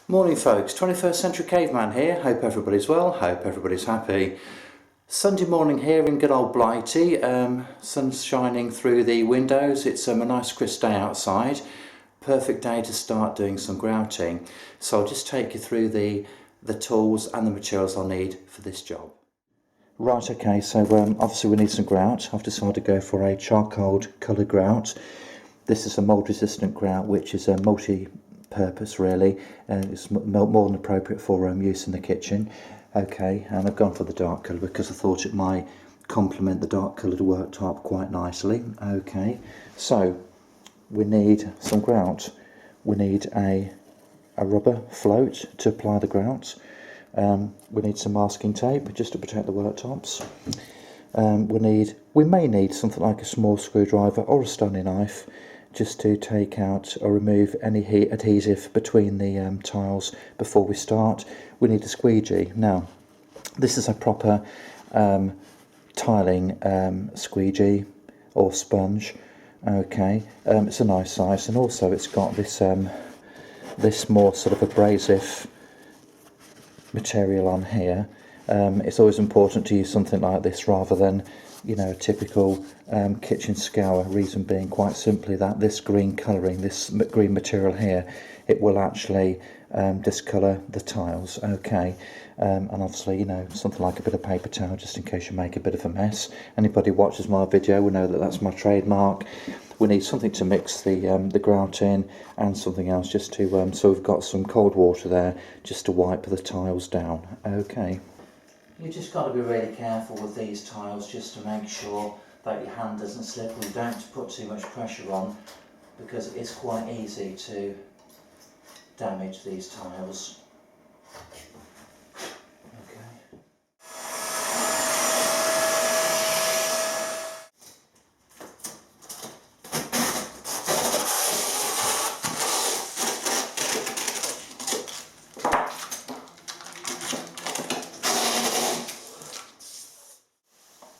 Morning folks, 21st Century Caveman here. Hope everybody's well, hope everybody's happy. Sunday morning here in good old Blighty. Sun's shining through the windows. It's a nice crisp day outside. Perfect day to start doing some grouting. So I'll just take you through the tools and the materials I'll need for this job. Right, okay, so obviously we need some grout. I've decided to go for a charcoal coloured grout. This is a mould resistant grout which is a multi-purpose really, and it's more than appropriate for use in the kitchen. Okay, and I've gone for the dark colour because I thought it might complement the dark coloured worktop quite nicely. Okay, so we need some grout. We need a rubber float to apply the grout. We need some masking tape just to protect the worktops. We may need something like a small screwdriver or a stony knife just to take out or remove any adhesive between the tiles before we start. We need a squeegee. Now, this is a proper tiling squeegee or sponge. Okay, it's a nice size, and also it's got this this more sort of abrasive material on here. It's always important to use something like this rather than, you know, a typical kitchen scour. Reason being quite simply that this green colouring, this green material here, it will actually discolour the tiles. Okay, and obviously, you know, something like a bit of paper towel just in case you make a bit of a mess. Anybody who watches my video will know that that's my trademark. We need something to mix the grout in, and something else just to so we've got some cold water there just to wipe the tiles down. Okay. You just got to be really careful with these tiles just to make sure that your hand doesn't slip, or you don't put too much pressure on, because it's quite easy to damage these tiles. Okay.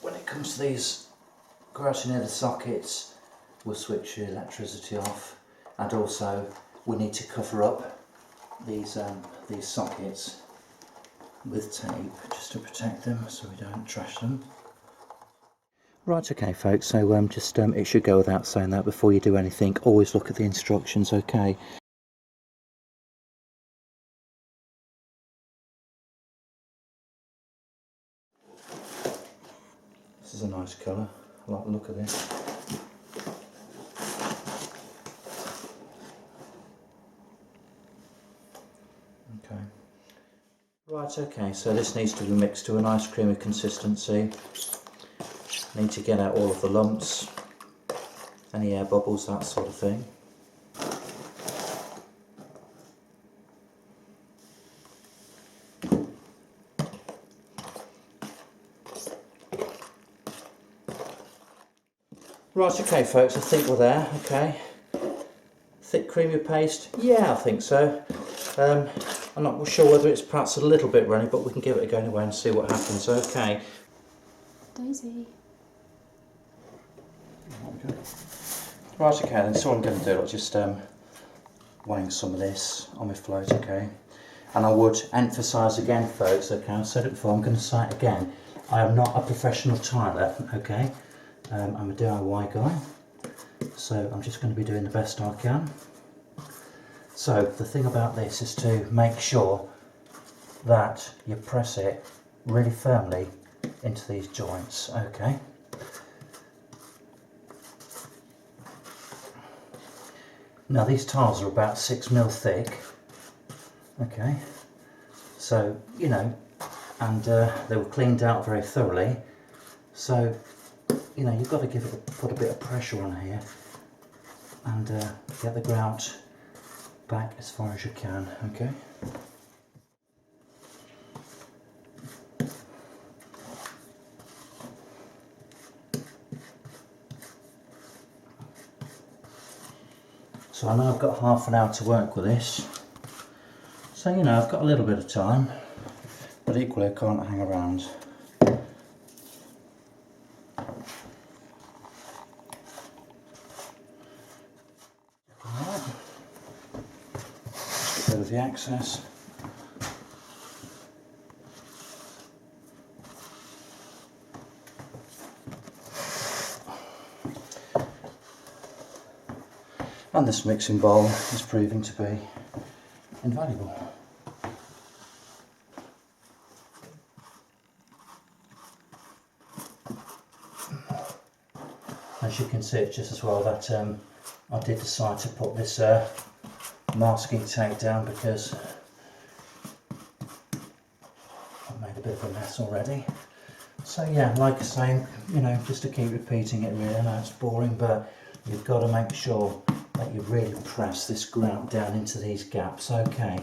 When it comes to these grouting near the sockets, we'll switch the electricity off, and also we need to cover up these sockets with tape just to protect them so we don't trash them. Right, okay folks, so just it should go without saying that before you do anything, always look at the instructions, okay? This is a nice colour, I like the look of this. Okay. Right, okay, so this needs to be mixed to a nice creamy consistency. Need to get out all of the lumps, any air bubbles, that sort of thing. Right, okay folks, I think we're there, okay. Thick creamy paste? Yeah, I think so. I'm not sure whether it's perhaps a little bit runny, but we can give it a go anyway and see what happens, okay. Daisy. Right, okay then, so what I'm going to do, I'll just weighing some of this on my float, okay. And I would emphasise again folks, okay, I've said it before, I'm going to say it again, I am not a professional tiler, okay. I'm a DIY guy, so I'm just going to be doing the best I can. So the thing about this is to make sure that you press it really firmly into these joints, okay. Now these tiles are about 6mm thick, okay, so you know, and they were cleaned out very thoroughly, so you know, you've got to put a bit of pressure on here and get the grout back as far as you can, okay. So I know I've got half an hour to work with this, so you know, I've got a little bit of time, but equally I can't hang around. with the access. And this mixing bowl is proving to be invaluable. As you can see, it's just as well that I did decide to put this masking tape down, because I've made a bit of a mess already. So yeah, like I say, you know, just to keep repeating it really, I know it's boring, but you've got to make sure that you really press this grout down into these gaps, okay.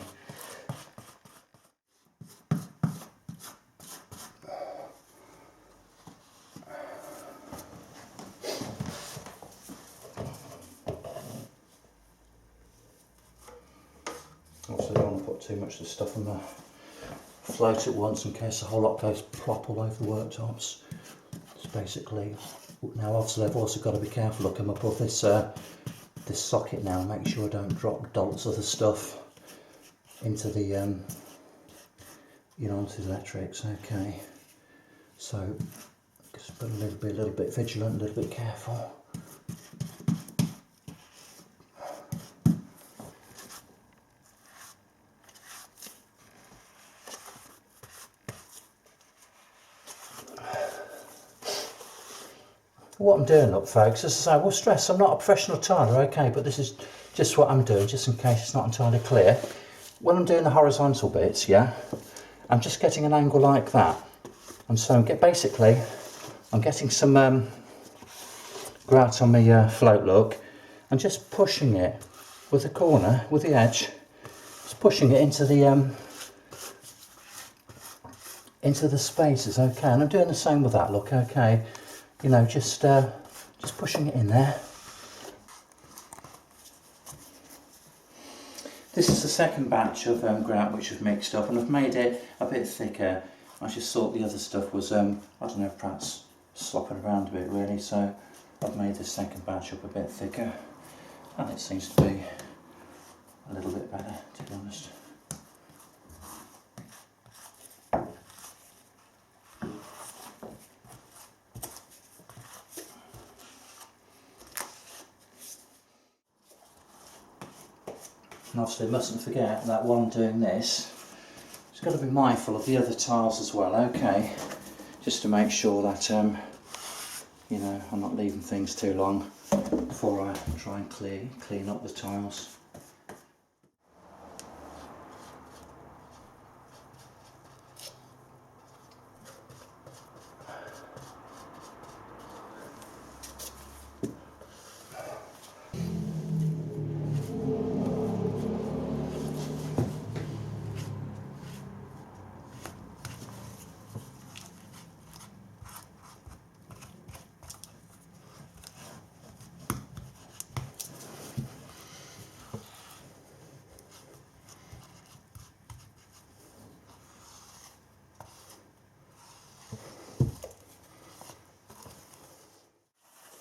Also, don't want to put too much of the stuff on the float at once in case the whole lot goes plop all over the worktops. It's basically, now obviously I've also got to be careful, look, I'm above this this socket now, make sure I don't drop dolts of the stuff into the you know, onto the electrics, okay. So just be a little bit vigilant, a little bit careful. What I'm doing, look folks, as I say, I will stress I'm not a professional tiler, okay, but this is just what I'm doing, just in case it's not entirely clear. When I'm doing the horizontal bits, yeah, I'm just getting an angle like that, and so basically I'm getting some grout on my float, look, and just pushing it with the corner, with the edge, just pushing it into the spaces, okay, and I'm doing the same with that, look, okay. You know, just pushing it in there. This is the second batch of grout which I've mixed up, and I've made it a bit thicker. I just thought the other stuff was, I don't know, perhaps slopping around a bit really, so I've made this second batch up a bit thicker, and it seems to be a little bit better, to be honest. And obviously mustn't forget that while I'm doing this, just got to be mindful of the other tiles as well, okay, just to make sure that you know, I'm not leaving things too long before I try and clean up the tiles.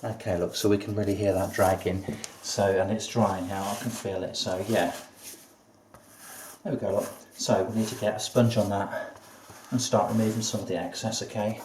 Okay, look, so we can really hear that dragging, so, and it's drying now, I can feel it, so yeah. There we go, look. So we need to get a sponge on that and start removing some of the excess, okay?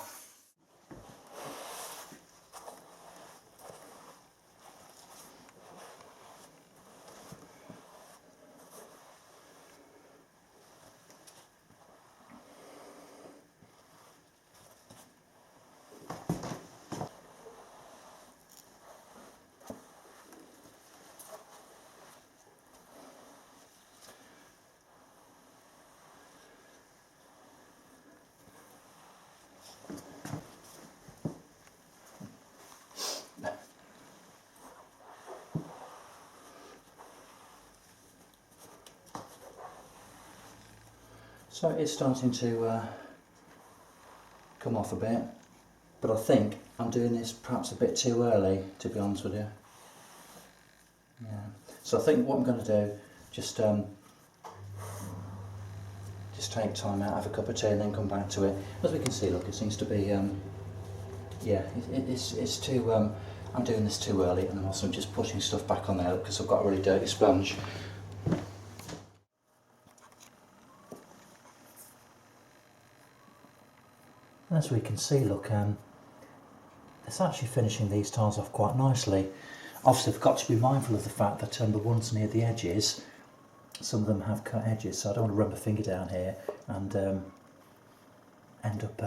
So it's starting to come off a bit, but I think I'm doing this perhaps a bit too early, to be honest with you. Yeah. So I think what I'm going to do, just take time out, have a cup of tea, and then come back to it. As we can see, look, it seems to be, yeah, it's too. I'm doing this too early, and I'm also just pushing stuff back on there because I've got a really dirty sponge. And as we can see, look, it's actually finishing these tiles off quite nicely. Obviously I've got to be mindful of the fact that the ones near the edges, some of them have cut edges, so I don't want to run my finger down here and end up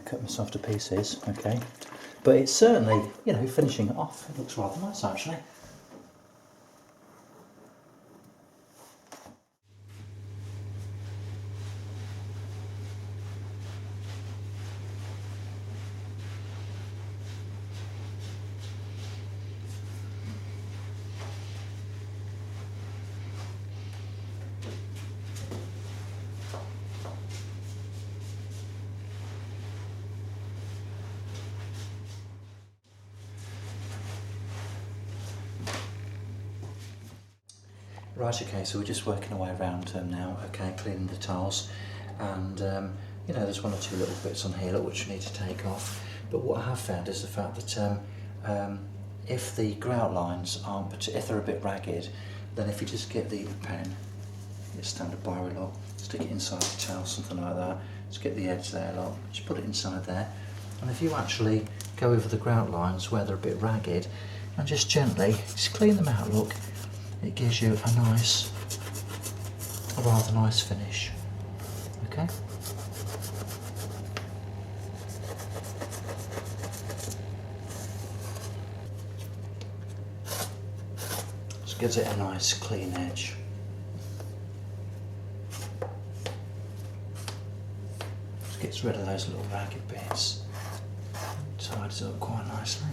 cut myself to pieces. Okay, but it's certainly, finishing it off, it looks rather nice actually. Right, okay, so we're just working our way around now, okay, cleaning the tiles, and there's one or two little bits on here which we need to take off, but what I have found is the fact that if the grout lines aren't, if they're a bit ragged, then if you just get the pen, get standard biro lock, stick it inside the tile, something like that, just get the edge there, look, just put it inside there, and if you actually go over the grout lines where they're a bit ragged, and just gently, just clean them out, look, it gives you a rather nice finish. Okay. Just gives it a nice clean edge. Just gets rid of those little ragged bits. Tidies it up quite nicely.